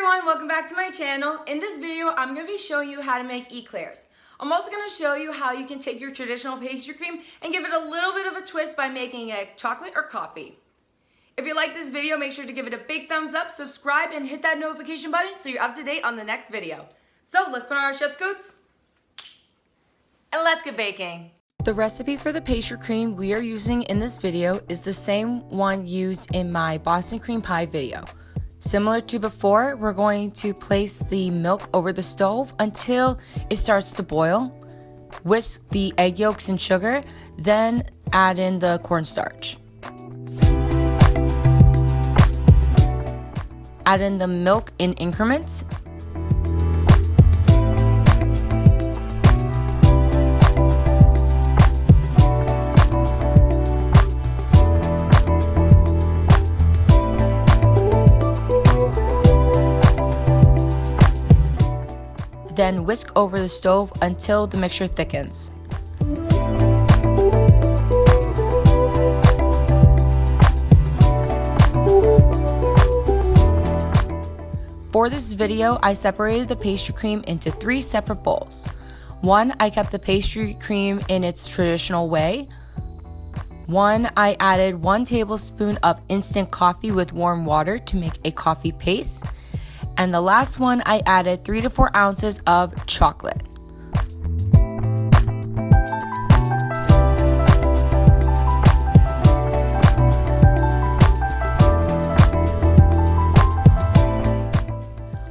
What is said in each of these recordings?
everyone, welcome back to my channel. In this video, I'm going to be showing you how to make eclairs. I'm also going to show you how you can take your traditional pastry cream and give it a little bit of a twist by making it chocolate or coffee. If you like this video, make sure to give it a big thumbs up, subscribe, and hit that notification button so you're up to date on the next video. So let's put on our chef's coats and let's get baking. The recipe for the pastry cream we are using in this video is the same one used in my Boston cream pie video. Similar to before, we're going to place the milk over the stove until it starts to boil. Whisk the egg yolks and sugar, then add in the cornstarch. Add in the milk in increments. Then whisk over the stove until the mixture thickens. For this video, I separated the pastry cream into 3 separate bowls. One, I kept the pastry cream in its traditional way. One, I added 1 tablespoon of instant coffee with warm water to make a coffee paste. And the last one, I added 3 to 4 ounces of chocolate.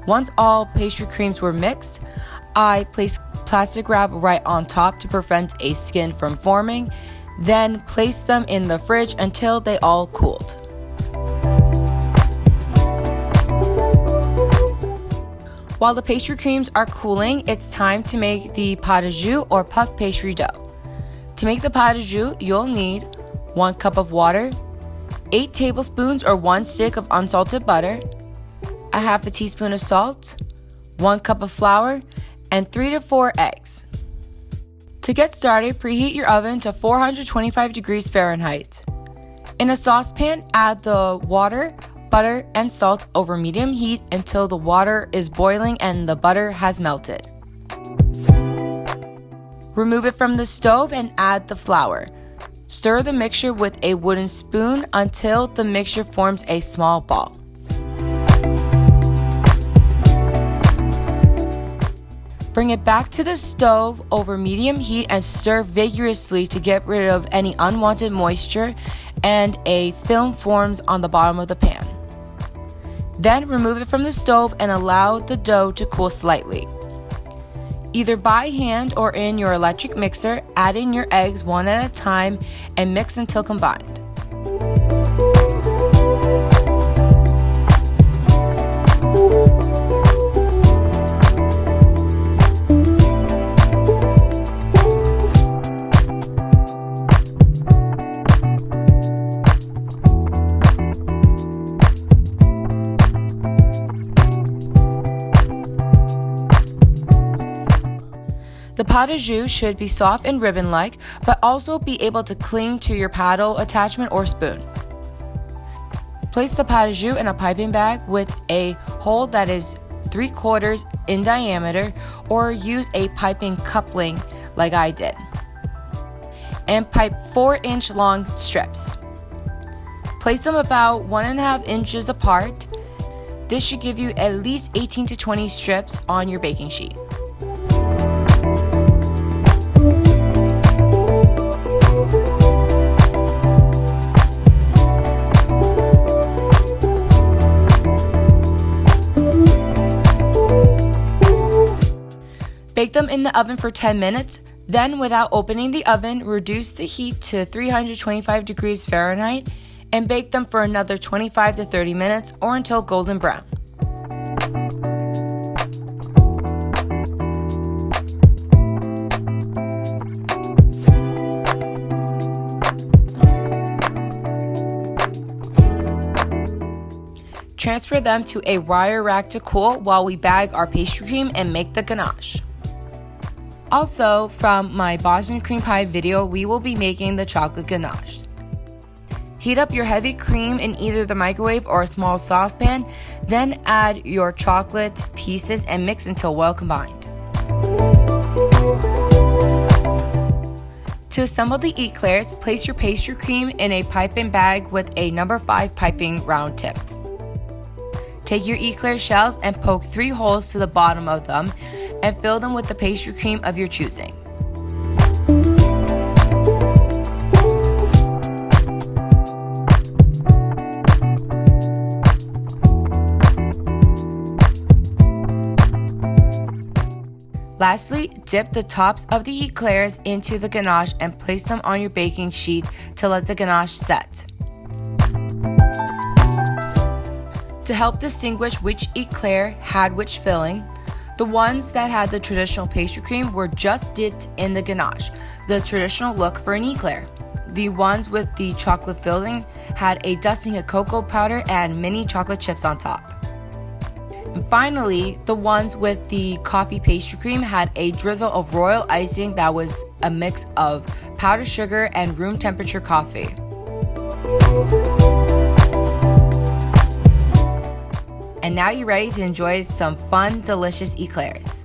Once all pastry creams were mixed, I placed plastic wrap right on top to prevent a skin from forming, then placed them in the fridge until they all cooled. While the pastry creams are cooling, it's time to make the pâte à jus or puff pastry dough. To make the pâte à jus, you'll need 1 cup of water, 8 tablespoons or 1 stick of unsalted butter, a half a teaspoon of salt, 1 cup of flour, and 3 to 4 eggs. To get started, preheat your oven to 425 degrees Fahrenheit. In a saucepan, add the water, butter, and salt over medium heat until the water is boiling and the butter has melted. Remove it from the stove and add the flour. Stir the mixture with a wooden spoon until the mixture forms a small ball. Bring it back to the stove over medium heat and stir vigorously to get rid of any unwanted moisture and a film forms on the bottom of the pan. Then remove it from the stove and allow the dough to cool slightly. Either by hand or in your electric mixer, add in your eggs one at a time and mix until combined. The pâte à jus should be soft and ribbon-like, but also be able to cling to your paddle attachment or spoon. Place the pâte à jus in a piping bag with a hole that is 3/4 in diameter, or use a piping coupling like I did, and pipe 4-inch long strips. Place them about 1.5 inches apart. This should give you at least 18 to 20 strips on your baking sheet. Bake them in the oven for 10 minutes, then without opening the oven, reduce the heat to 325 degrees Fahrenheit and bake them for another 25 to 30 minutes or until golden brown. Transfer them to a wire rack to cool while we bag our pastry cream and make the ganache. Also, from my Boston cream pie video, we will be making the chocolate ganache. Heat up your heavy cream in either the microwave or a small saucepan, then add your chocolate pieces and mix until well combined. To assemble the eclairs, place your pastry cream in a piping bag with a number 5 piping round tip. Take your eclair shells and poke 3 holes to the bottom of them and fill them with the pastry cream of your choosing. Lastly, dip the tops of the eclairs into the ganache and place them on your baking sheet to let the ganache set. To help distinguish which eclair had which filling, the ones that had the traditional pastry cream were just dipped in the ganache, the traditional look for an eclair. The ones with the chocolate filling had a dusting of cocoa powder and mini chocolate chips on top. And finally, the ones with the coffee pastry cream had a drizzle of royal icing that was a mix of powdered sugar and room temperature coffee. And now you're ready to enjoy some fun, delicious eclairs.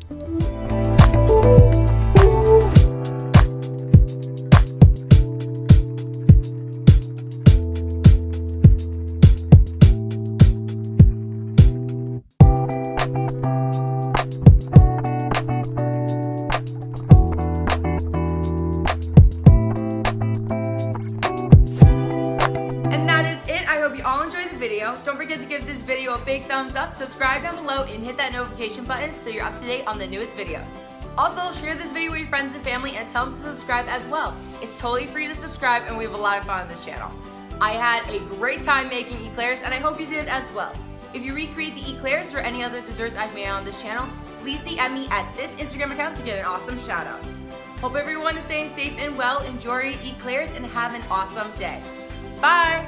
Video. Don't forget to give this video a big thumbs up, subscribe down below, and hit that notification button so you're up to date on the newest videos. Also, share this video with your friends and family and tell them to subscribe as well. It's totally free to subscribe and we have a lot of fun on this channel. I had a great time making eclairs and I hope you did as well. If you recreate the eclairs or any other desserts I've made on this channel, please DM me at this Instagram account to get an awesome shout out. Hope everyone is staying safe and well, enjoy your eclairs, and have an awesome day. Bye!